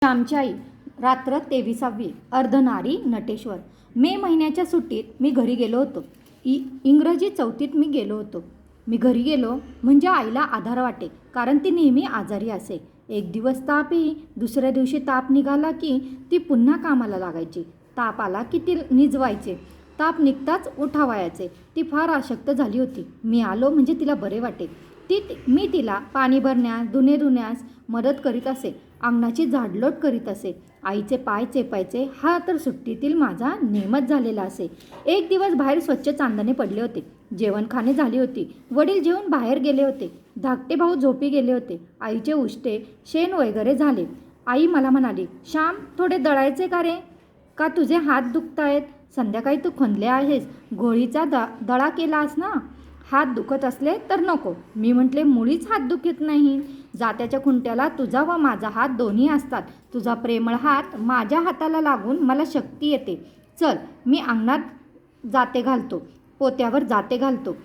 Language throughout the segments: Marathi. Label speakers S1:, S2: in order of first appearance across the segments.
S1: श्यामची आई. रात्र 23वी. अर्धनारी नटेश्वर. मे महिन्याच्या सुट्टीत मी घरी गेलो होतो. इंग्रजी 4थीत मी गेलो होतो. मी घरी गेलो म्हणजे आईला आधार वाटे, कारण ती नेहमी आजारी असे. एक दिवस ताप येई, दुसऱ्या दिवशी ताप निघाला की ती पुन्हा कामाला लागायची. ताप आला की ती निजवायचे. ताप निघताच उठावायचे. ती फार अशक्त झाली होती. मी आलो म्हणजे तिला बरे वाटे. मी तिला पाणी भरण्यास, धुणे धुण्यास मदत करीत असे. अंगणाची झाडलोट करीत असे. आईचे पाय चेपायचे हा तर सुट्टीतील माझा नेमच झालेला असे. एक दिवस बाहेर स्वच्छ चांदणे पडले होते. जेवणखाणे झाली होती. वडील जेवून बाहेर गेले होते. धाकटे भाऊ झोपी गेले होते. आईचे उष्टे शेण वगैरे झाले. आई मला म्हणाली, श्याम, थोडे दळायचे का रे? का तुझे हात दुखतायत? संध्याकाळी तू खणले आहेस, गोळीचा दळा केलास ना. हात दुखत असले तर नको. मी म्हटले, मुळीच हात दुखत नाही. जात्याच्या खुंट्याला तुझा व माझा हात दोन्ही असतात. तुझा प्रेमळ हात माझ्या हाताला लागून मला शक्ती येते. चल, मी अंगणात जाते घालतो, पोत्यावर जाते घालतो.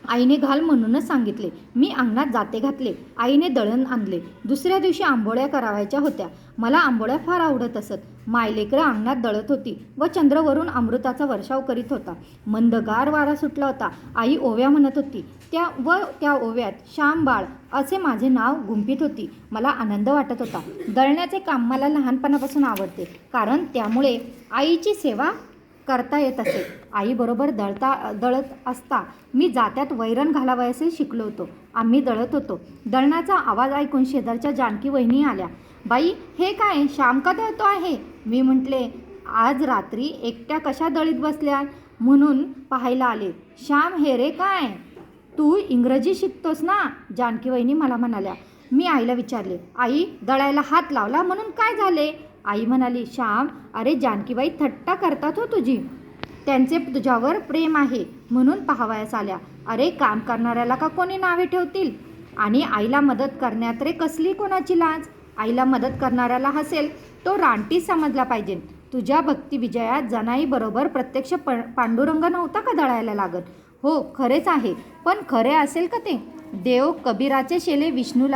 S1: आईने घाल म्हणूनच सांगितले. मी अंगणात जाते घातले. आईने दळण आणले. दुसऱ्या दिवशी आंबोळ्या करावायच्या होत्या. मला आंबोळ्या फार आवडत असत. मायलेकरं अंगणात दळत होती व चंद्रवरून अमृताचा वर्षाव करीत होता. मंदगार वारा सुटला होता. आई ओव्या म्हणत होती. त्या ओव्यात श्याम बाळ असे माझे नाव गुंफीत होती. मला आनंद वाटत होता. दळण्याचे काम मला लहानपणापासून आवडते, कारण त्यामुळे आईची सेवा करता येत असे. आईबरोबर दळत असता मी जात्यात वैरण घालावयाचे शिकलो होतो. आम्ही दळत होतो. दळणाचा आवाज ऐकून शेजारच्या जानकी वहिनी आल्या. बाई, हे काय, श्याम का दळतो आहे? मी म्हटले, आज रात्री एकट्या कशा दळीत बसल्या म्हणून पाहायला आले. श्याम, हे रे काय, तू इंग्रजी शिकतोस ना? जानकी वहिनी मला म्हणाल्या. मी आईला विचारले, आई, दळायला हात लावला म्हणून काय झाले? आई म्हणाली, श्याम, अरे जानकीबाई थट्टा करतात हो तुझी. त्यांचे तुझ्यावर प्रेम आहे म्हणून पाहावयास आल्या. अरे, काम करणाऱ्याला का कोणी नावे ठेवतील? आणि आईला मदत करण्यात रे कसली कोणाची लाज? आईला मदत करणाऱ्याला हसेल तो रानटी समजला पाहिजे. तुझ्या भक्ती विजयात जनाईबरोबर प्रत्यक्ष पांडुरंग नव्हता का दळायला लागत? हो, खरेच आहे. पण खरे असेल का ते? देव कबीराचे शेले विणू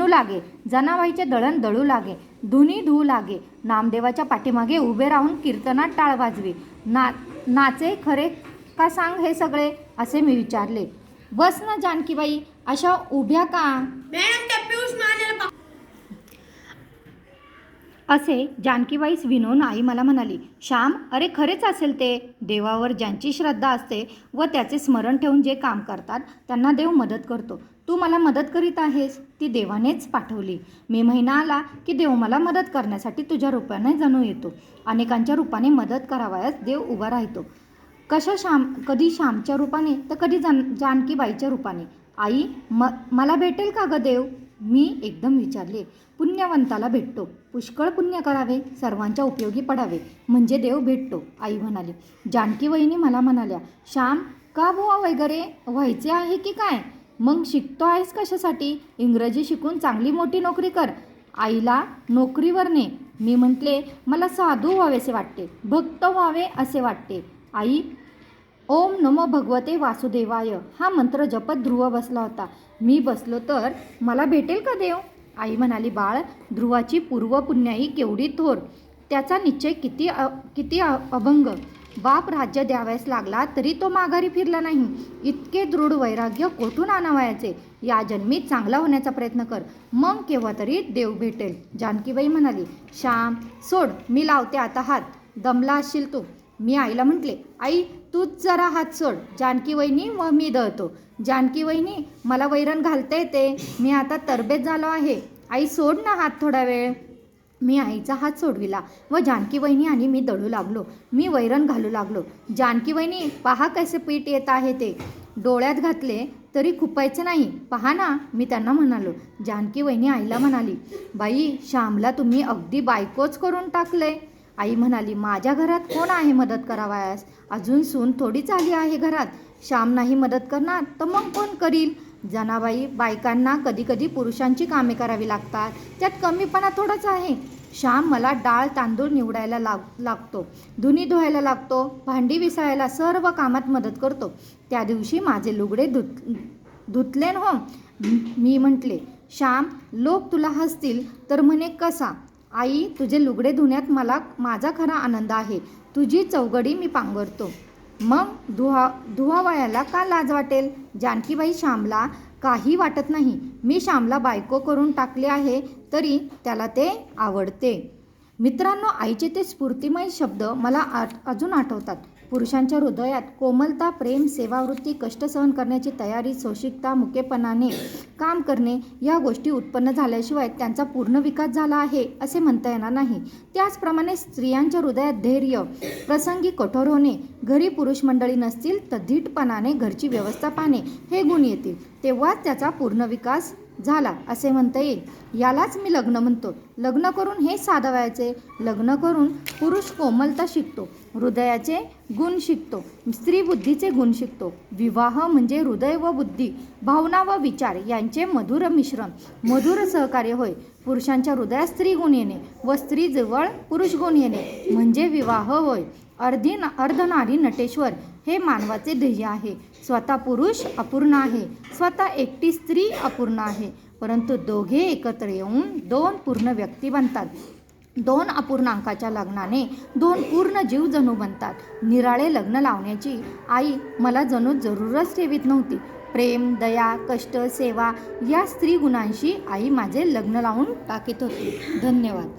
S1: लागे. जनाबाईचे दळण दळू लागे. धुनी धुवू लागे. नामदेवाच्या पाठीमागे उभे राहून कीर्तनात टाळ वाजवे. नाचे खरे का सांग हे सगळे? असे मी विचारले. बस ना जानकीबाई, अशा उभ्या का? असे जानकीबाईस विनवून आई मला म्हणाली. श्याम, अरे खरेच असेल ते. देवावर ज्यांची श्रद्धा असते व त्याचे स्मरण ठेवून जे काम करतात त्यांना देव मदत करतो. तू मला मदत करीत आहेस, ती देवानेच पाठवली. मे महिना आला की देव मला मदत करण्यासाठी तुझ्या रूपाने जणू येतो. अनेकांच्या रूपाने मदत करावयास देव उभा राहतो. कधी श्यामच्या रूपाने तर कधी जानकीबाईच्या रूपाने. आई, मला भेटेल का ग देव? मी एकदम विचारले. पुण्यवंताला भेटतो. पुष्कळ पुण्य करावे, सर्वांच्या उपयोगी पडावे, म्हणजे देव भेटतो, आई म्हणाली. जानकी वहिनी मला म्हणाल्या, श्याम, का बुवा वगैरे व्हायचे आहे की काय? मग शिकतो आहेस कशासाठी? इंग्रजी शिकून चांगली मोठी नोकरी कर. आईला नोकरीवर ने. मी म्हटले, मला साधू व्हावेसे वाटते, भक्त व्हावे असे वाटते. आई, ओम नमो भगवते वासुदेवाय हा मंत्र जपत ध्रुव बसला होता. मी बसलो तर मला भेटेल का देव? आई म्हणाली, बाळ, ध्रुवाची पूर्वपुण्याई केवढी थोर, त्याचा निश्चय किती अभंग. बाप राज्य द्यावयास लागला तरी तो माघारी फिरला नाही. इतके दृढ वैराग्य कोठून आणावयाचे? या जन्मी चांगला होण्याचा प्रयत्न कर, मग केव्हा तरी देव भेटेल. जानकीबाई म्हणाली, श्याम, सोड, मी लावते आता हात. दमला असशील तू. मी आईला म्हटले, आई, तूच जरा हात सोड. जानकी वहिनी व मी दळतो. जानकी वहिनी, मला वैरण घालता येते, मी आता तरबेज झालो आहे. आई, सोड ना हात थोडा वेळ. मी आईचा हात सोडविला व जानकी वहिनी आणि मी दळू लागलो. मी वैरण घालू लागलो. जानकी वहिनी, पहा कसे पीठ येत आहे ते. डोळ्यात घातले तरी खुपायचं नाही, पहा ना, मी त्यांना म्हणालो. जानकी वहिनी आईला म्हणाली, बाई, श्यामला तुम्ही अगदी बायकोच करून टाकले. आई म्हणाली, माझ्या घरात कोण आहे मदत करावयास? अजून सून थोडीच आली आहे घरात. श्याम नाही मदत करणार तर मग कोण करील? जनाबाई, बायकांना कधी कधी पुरुषांची कामे करावी लागतात, त्यात कमीपणा थोडाच आहे. श्याम मला डाळ तांदूळ निवडायला लागतो, धुणी धुवायला लागतो, भांडी विसळायला, सर्व कामात मदत करतो. त्या दिवशी माझे लुगडे धुतले हो. मी म्हटले, श्याम, लोक तुला हसतील तर म्हणे कसा? आई, तुझे लुगडे धुण्यात माझा खरा आनंद आहे. तुझी चौघडी मी पांघरतो. मग धुवावयाला का लाज वाटेल? जानकीबाई, श्यामला काही वाटत नाही. मी श्यामला बायको करून टाकले आहे तरी त्याला ते आवडते. मित्रांनो, आईचे ते स्फूर्तिमय शब्द मला अजून आठवतात. पुरुषांच्या हृदयात कोमलता, प्रेम, सेवावृत्ती, कष्ट सहन करण्याची तयारी, सोशिकता, मुकेपणाने काम करणे या गोष्टी उत्पन्न झाल्याशिवाय त्यांचा पूर्ण विकास झाला आहे असे म्हणता येणार नाही. त्याचप्रमाणे स्त्रियांच्या हृदयात धैर्य, प्रसंगी कठोर होणे, घरी पुरुष मंडळी नसतील तर धीटपणाने घरची व्यवस्था पाहणे हे गुण येतील. तेव्हाच त्याचा पूर्ण विकास झाला असे म्हणता येईल. यालाच मी लग्न म्हणतो. लग्न करून हे साधावायचे. लग्न करून पुरुष कोमलता शिकतो, हृदयाचे गुण शिकतो, स्त्री बुद्धीचे गुण शिकतो. विवाह म्हणजे हृदय व बुद्धी, भावना व विचार यांचे मधुर मिश्रण, मधुर सहकार्य होय. पुरुषांच्या हृदयात स्त्री गुण येणे व स्त्रीजवळ पुरुष गुण येणे म्हणजे विवाह होय. अर्धनारी नटेश्वर हे मानवाचे ध्येय आहे. स्वतः पुरुष अपूर्ण आहे, स्वतः एकटी स्त्री अपूर्ण आहे, परंतु दोघे एकत्र येऊन दोन पूर्ण व्यक्ती बनतात. दोन अपूर्णांकाच्या लग्नाने दोन पूर्ण जीव जणू बनतात. निराळे लग्न लावण्याची आई मला जणू जरूरच ठेवीत नव्हती. प्रेम, दया, कष्ट, सेवा या स्त्री गुणांशी आई माझे लग्न लावून टाकीत होती. धन्यवाद.